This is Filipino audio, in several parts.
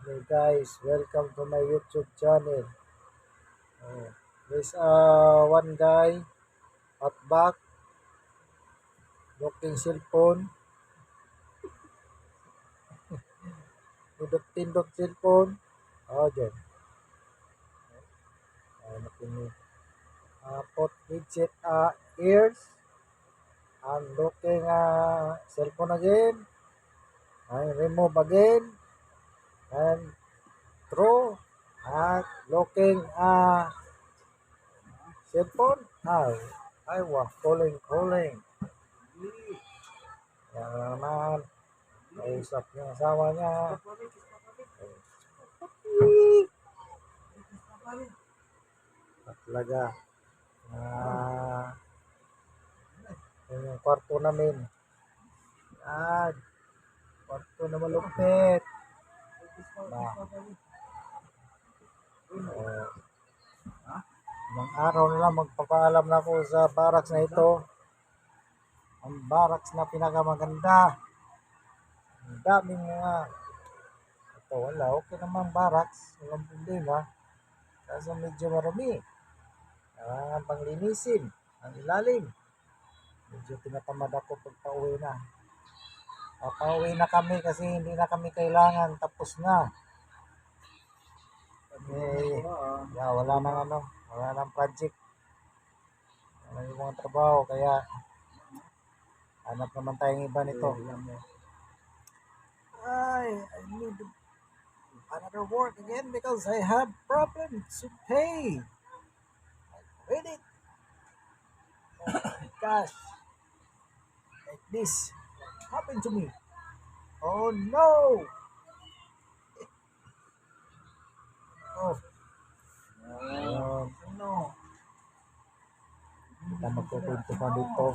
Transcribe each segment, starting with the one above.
Hey guys, welcome to my YouTube channel. There's one guy at back looking cellphone, tindot cellphone. Oh, dyan. Nakinig. Put widget ears and looking cellphone again. And remove again and throw at looking cellphone. I was calling. Yan na naman. Kausap yung asawa niya. Talaga. Yun yung kwarto namin. Yan. Kwarto na malupit. Ilang araw na lang magpapaalam na ako sa barracks na ito. Ang barracks na pinakamaganda. Ang daming mga ito wala. Okay naman barracks. Walang problema. Kaso medyo marami. Kailangan pang linisin. Ang ilalim. Medyo tinatamad ako pag pauwi na. Pauwi na kami kasi hindi na kami kailangan. Tapos na. Wala nang wala nang project. Wala yung mga trabaho. Kaya hanap naman tayong iba nito. I need another work again because I have problems to pay. Credit. Gosh. Like this happened to me. Oh no! Oh. No. Kita magkukwentuhan dito.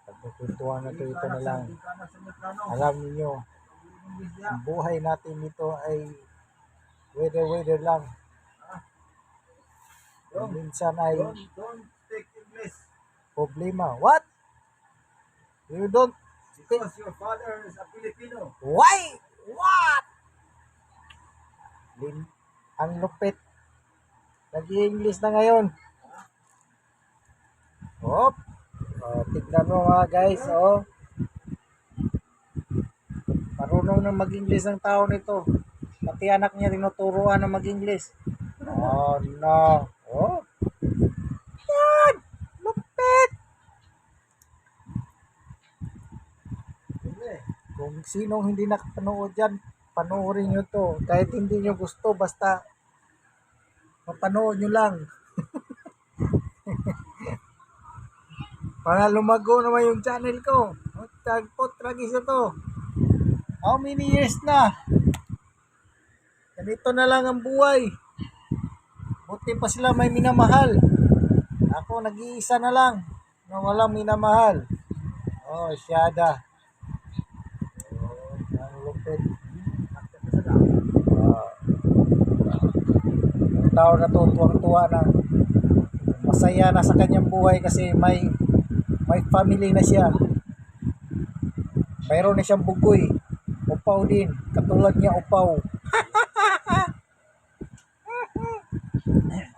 Pagkukwentuhan na ito na lang. Alam niyo, ang buhay natin dito ay weather lang. Minsan ay problema. What? You don't speak? Because your father is a Filipino. Why? What? Ang lupit. Nag-i-English na ngayon. Tignan mo mga guys, marunong na mag-English ang tao nito. Pati anak niya tinuturuan na mag-English. Oh no. Yan! Lupit! Kung sinong hindi nakapanood dyan, panoorin nyo to. Kahit hindi nyo gusto, basta mapanood nyo lang. Para lumago naman yung channel ko. Tagpot tragis na to. How many years na? Ganito na lang ang buhay. Buti pa sila may minamahal. Ako nag-iisa na lang na walang minamahal. Syada. Ang lupit. Ang tao na to, tuwang-tuwa na. Masaya na sa kanyang buhay kasi may family na siya. Mayroon na siyang bugoy. Upaw din. Katulad niya upaw.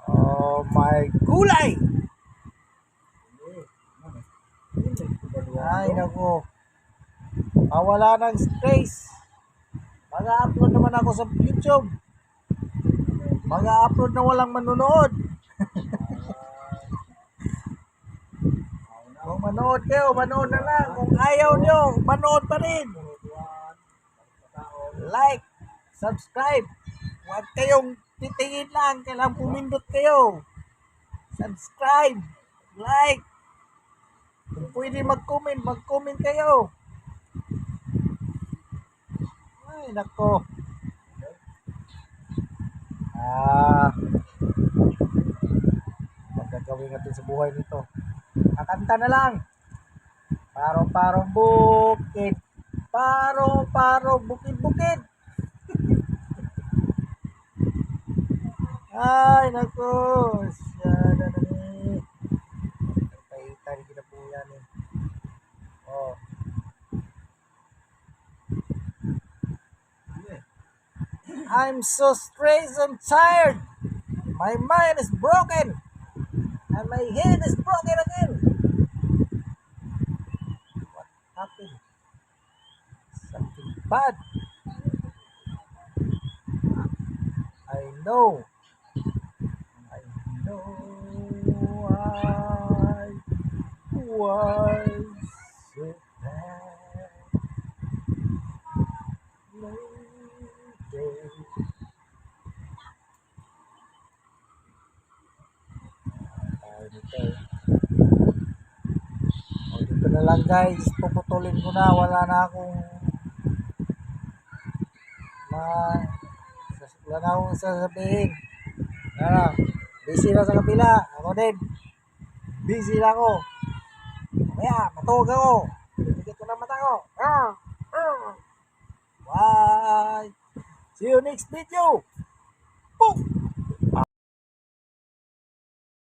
Oh my gulay! Ay nako. Wala ng stress. Mag-upload naman ako sa YouTube. Mag-upload na walang manonood. Kung manood kayo, manood na lang. Kung ayaw nyo, manood pa rin. Like, subscribe. Huwag kayong titingin lang. Kailangan pumindot kayo. Subscribe, like. Kung pwede mag-comment kayo. Ay, nako. Magagawin natin sa buhay nito. Kakanta na lang. Parong bukid. Parong bukid. Ay, nako. Siya na ni. Paitan kinabuyan eh. I'm so stressed and tired. My mind is broken. And my head is broken again. What happened? Something bad. I know. I know I was so bad. Mayday. Tayo dito. O, dito na lang guys. Puputulin ko na. Wala na akong wala na akong sasabihin. Ano, busy na sa kabila. Ako din. Busy na ako. Kaya, matulog ako. Bibigyan ko na mata ko. Bye. See you next video. Boom!